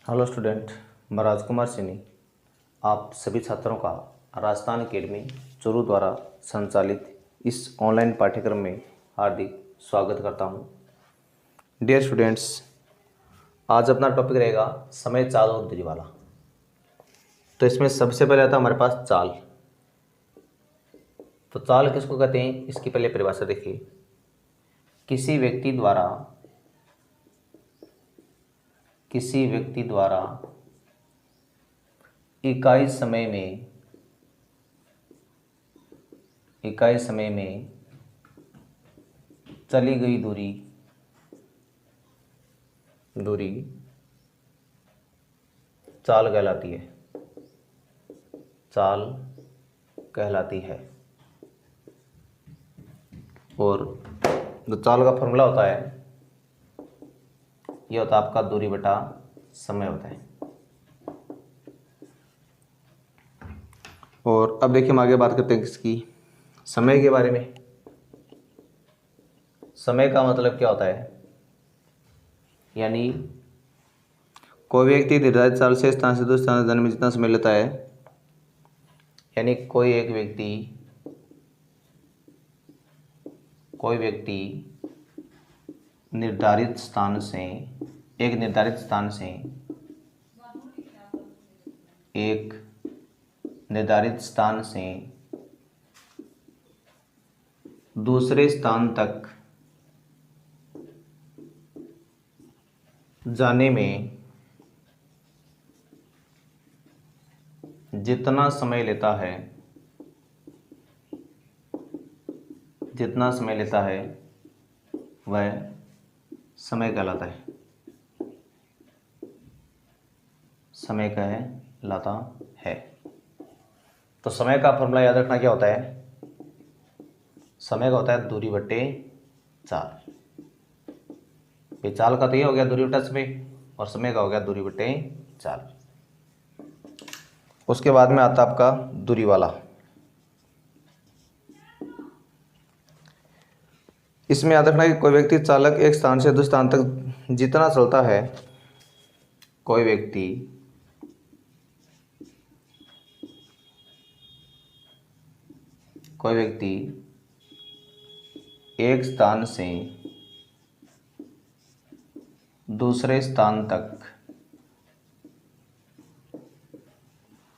Hello student, मैं राजकुमार सिनी आप सभी छात्रों का राजस्थान अकेडमी चूरू द्वारा संचालित इस ऑनलाइन पाठ्यक्रम में हार्दिक स्वागत करता हूं। डियर स्टूडेंट्स, आज अपना टॉपिक रहेगा समय, चाल और दूरी वाला। तो इसमें सबसे पहले आता है हमारे पास चाल। तो चाल किसको कहते हैं, इसकी पहले परिभाषा देखिए। किसी व्यक्ति द्वारा इकाई समय में चली गई दूरी चाल कहलाती है। और जो चाल का फॉर्मूला होता है, ये होता है आपका दूरी बटा समय होता है। और अब देखिए हम आगे बात करते हैं किसकी, समय के बारे में। समय का मतलब क्या होता है, यानी कोई व्यक्ति निर्धारित चाल से स्थान से दूसरे स्थान जाने में जितना समय लेता है, यानी कोई व्यक्ति निर्धारित स्थान से एक निर्धारित स्थान से दूसरे स्थान तक जाने में जितना समय लेता है वह समय कहलाता है। तो समय का फॉर्मूला याद रखना क्या होता है, समय का होता है दूरी बटे चाल। चाल का तो ये हो गया दूरी बटा समय, और समय का हो गया दूरी बटे चाल। उसके बाद में आता आपका दूरी वाला। इसमें याद रखना कि कोई व्यक्ति चालक एक स्थान से दूसरे स्थान तक जितना चलता है, कोई व्यक्ति एक स्थान से दूसरे स्थान तक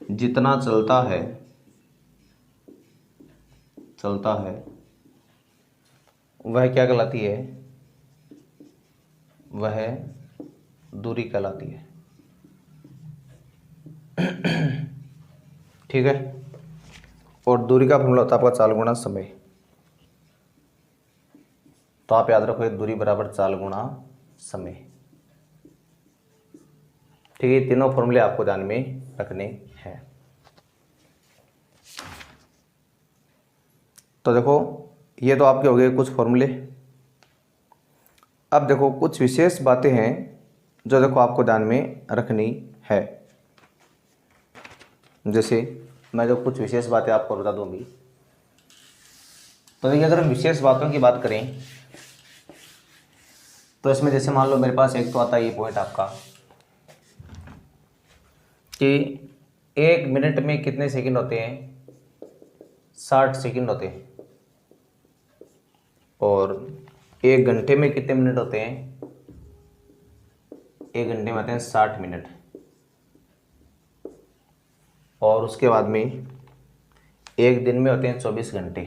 जितना चलता है वह क्या कहलाती है, वह दूरी कहलाती है। ठीक है। और दूरी का फॉर्मूला होता है आपका चाल गुणा समय। तो आप याद रखो, दूरी बराबर चाल गुणा समय। ठीक है, तीनों फॉर्मूले आपको ध्यान में रखने हैं। तो देखो, ये तो आपके हो गए कुछ फॉर्मूले। अब देखो कुछ विशेष बातें हैं जो देखो आपको ध्यान में रखनी है। जैसे मैं जो कुछ विशेष बातें आपको बता दूंगी। तो देखिए, अगर हम विशेष बातों की बात करें तो इसमें जैसे मान लो मेरे पास एक तो आता है ये पॉइंट आपका कि 1 मिनट में कितने सेकंड होते हैं, 60 सेकंड होते हैं। और 1 घंटे में कितने मिनट होते हैं, 1 घंटे में होते हैं 60 मिनट। और उसके बाद में एक दिन में होते हैं 24 घंटे,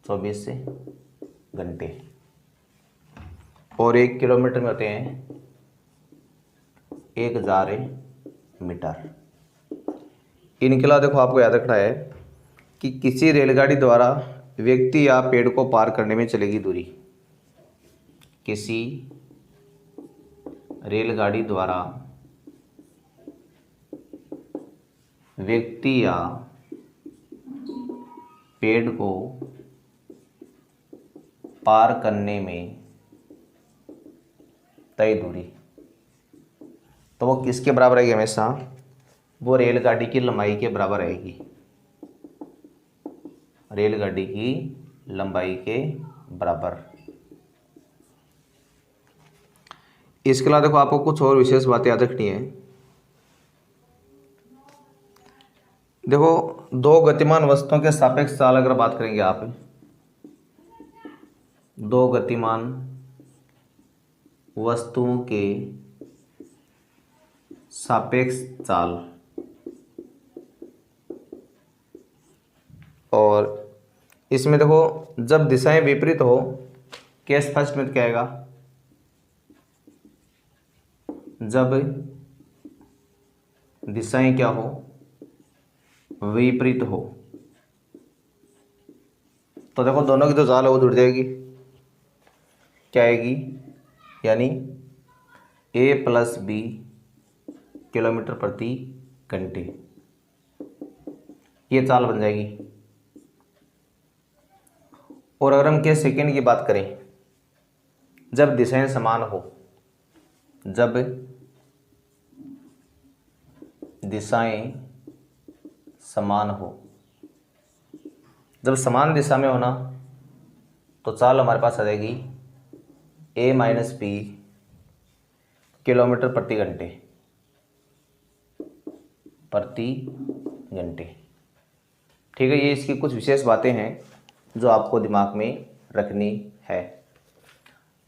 24 घंटे। और 1 किलोमीटर में होते हैं 1000 मीटर। इनके अलावा देखो आपको याद रखना है कि किसी रेलगाड़ी द्वारा व्यक्ति या पेड़ को पार करने में चलेगी दूरी, किसी रेलगाड़ी द्वारा व्यक्ति या पेड़ को पार करने में तय दूरी, तो वो किसके बराबर आएगी, हमेशा वो रेलगाड़ी की लंबाई के बराबर आएगी, रेलगाड़ी की लंबाई के बराबर। इसके अलावा देखो आपको कुछ और विशेष बातें याद रखनी है। देखो दो गतिमान वस्तुओं के सापेक्ष चाल अगर बात करेंगे आप, दो गतिमान वस्तुओं के सापेक्ष चाल, और इसमें देखो जब दिशाएं विपरीत हो, केस फर्स्ट में क्या आएगा, जब दिशाएं क्या हो, विपरीत हो, तो देखो दोनों की जो चाल है वो जुड़ जाएगी, क्या आएगी, यानी a+b किलोमीटर प्रति घंटे, ये चाल बन जाएगी। और अगर हम के सेकेंड की बात करें, जब दिशाएं समान हो, जब दिशाएं समान हो, जब समान दिशा में होना तो चाल हमारे पास आ जाएगी a-b किलोमीटर प्रति घंटे, ठीक है। ये इसकी कुछ विशेष बातें हैं जो आपको दिमाग में रखनी है।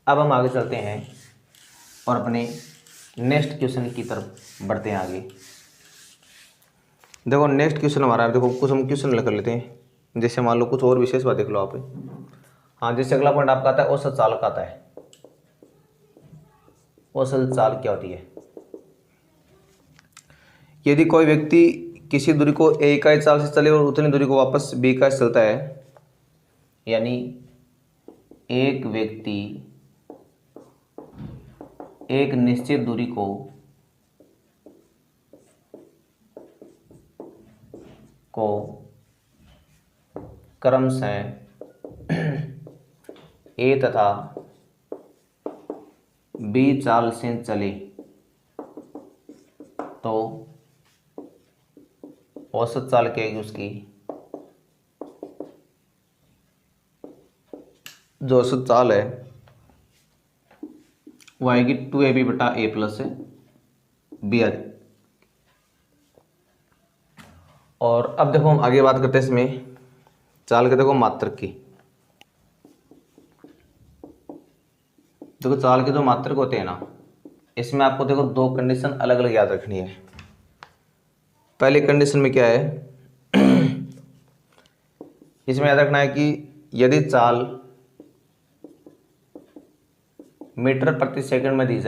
अब हम आगे चलते हैं और अपने नेक्स्ट क्वेश्चन की तरफ बढ़ते हैं आगे। देखो नेक्स्ट क्वेश्चन हमारा, देखो कुछ हम क्वेश्चन कर लेते हैं। जैसे मान लो कुछ और विशेष बात देख लो आप। हाँ, जैसे अगला पॉइंट आपका आता है औसत चाल का आता है। औसत चाल क्या होती है? यदि कोई व्यक्ति किसी दूरी को a इकाई चाल से चले और उतनी दूरी को वापस b इकाई से चलता है, यानी एक व्यक्ति एक निश्चित दूरी को क्रमशः a तथा b चाल से चले तो औसत चाल क्या है उसकी, जो औसत चाल है वो आएगी 2ab बटा a प्लस b। और अब देखो हम आगे बात करते हैं इसमें चाल के, देखो मात्रक की। देखो चाल के जो मात्रक होते हैं ना, इसमें आपको देखो दो कंडीशन अलग अलग याद रखनी है। पहली कंडीशन में क्या है, इसमें याद रखना है कि यदि चाल मीटर प्रति सेकंड में दी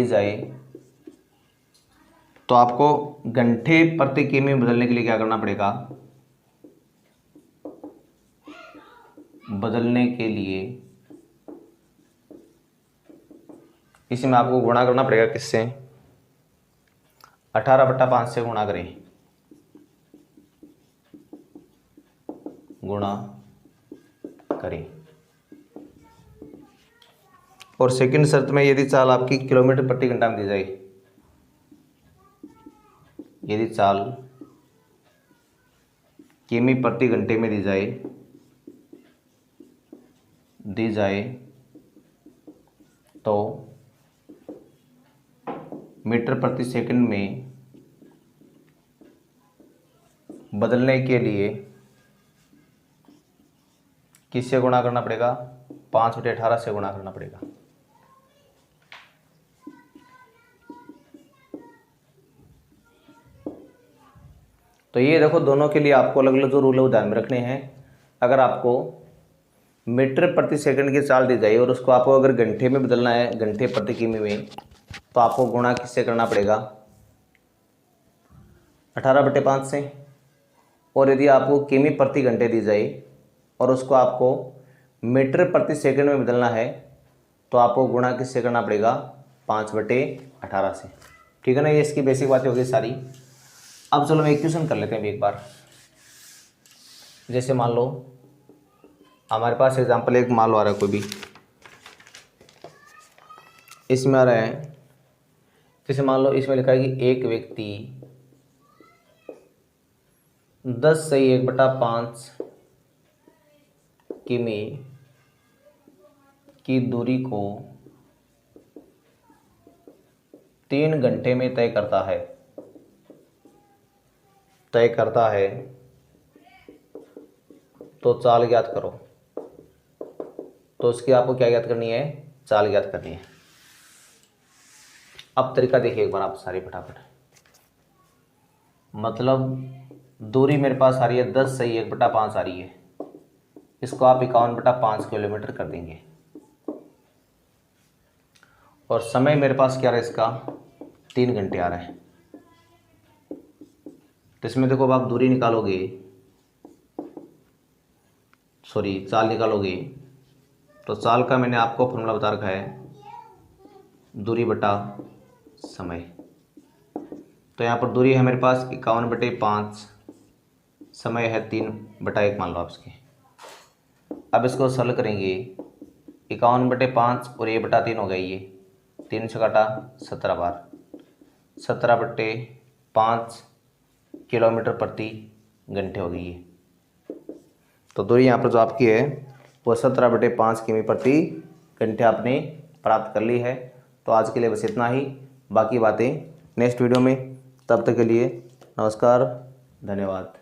जाए तो आपको घंटे प्रति किमी में बदलने के लिए क्या करना पड़ेगा, इसमें आपको गुणा करना पड़ेगा किससे, 18/5 से गुणा करें। और सेकंड शर्त में यदि चाल आपकी किलोमीटर प्रति घंटा में दी जाए, यदि चाल किमी प्रति घंटे में दी जाए तो मीटर प्रति सेकंड में बदलने के लिए किससे गुणा करना पड़ेगा, 5/18 से गुणा करना पड़ेगा। तो ये देखो दोनों के लिए आपको अलग अलग जो रूल है वो ध्यान में रखने हैं। अगर आपको मीटर प्रति सेकंड की चाल दी जाए और उसको आपको अगर घंटे में बदलना है, घंटे प्रति किमी में, तो आपको गुणा किससे करना पड़ेगा, 18/5 से। और यदि आपको किमी प्रति घंटे दी जाए और उसको आपको मीटर प्रति सेकंड में बदलना है तो आपको गुणा किससे करना पड़ेगा, 5/18 से। ठीक है ना, ये इसकी बेसिक बातें होगी सारी। अब चलो एक क्वेश्चन कर लेते हैं एक बार। जैसे मान लो हमारे पास एग्जांपल एक मान लो आ रहा है कोई भी, इसमें आ रहा है, जैसे मान लो इसमें लिखा है कि एक व्यक्ति 10/1/5 किमी की दूरी को 3 घंटे में तय करता है तो चाल ज्ञात करो। तो उसकी आपको क्या ज्ञात करनी है? चाल ज्ञात करनी है। अब तरीका देखिए एक बार आप सारी फटाफट। मतलब दूरी मेरे पास आ रही है 10 सही 1/5 आ रही है, इसको आप 51/5 किलोमीटर कर देंगे। और समय मेरे पास क्या रहा है इसका? 3 घंटे आ रहा है। तो इसमें देखो अब आप दूरी निकालोगे, चाल निकालोगे, तो चाल का मैंने आपको फॉर्मूला बता रखा है, दूरी बटा समय। तो यहाँ पर दूरी है मेरे पास 51/5, समय है 3/1 मान लो आप इसके। अब इसको सरल करेंगे, 51/5 और 1/3 हो गई, ये 3 से काटा 17 बार, 17/5 किलोमीटर प्रति घंटे हो गई है। तो दूरी यहाँ पर जो आपकी है वो 17/5 किमी प्रति घंटे आपने प्राप्त कर ली है। तो आज के लिए बस इतना ही, बाकी बातें नेक्स्ट वीडियो में। तब तक के लिए नमस्कार, धन्यवाद।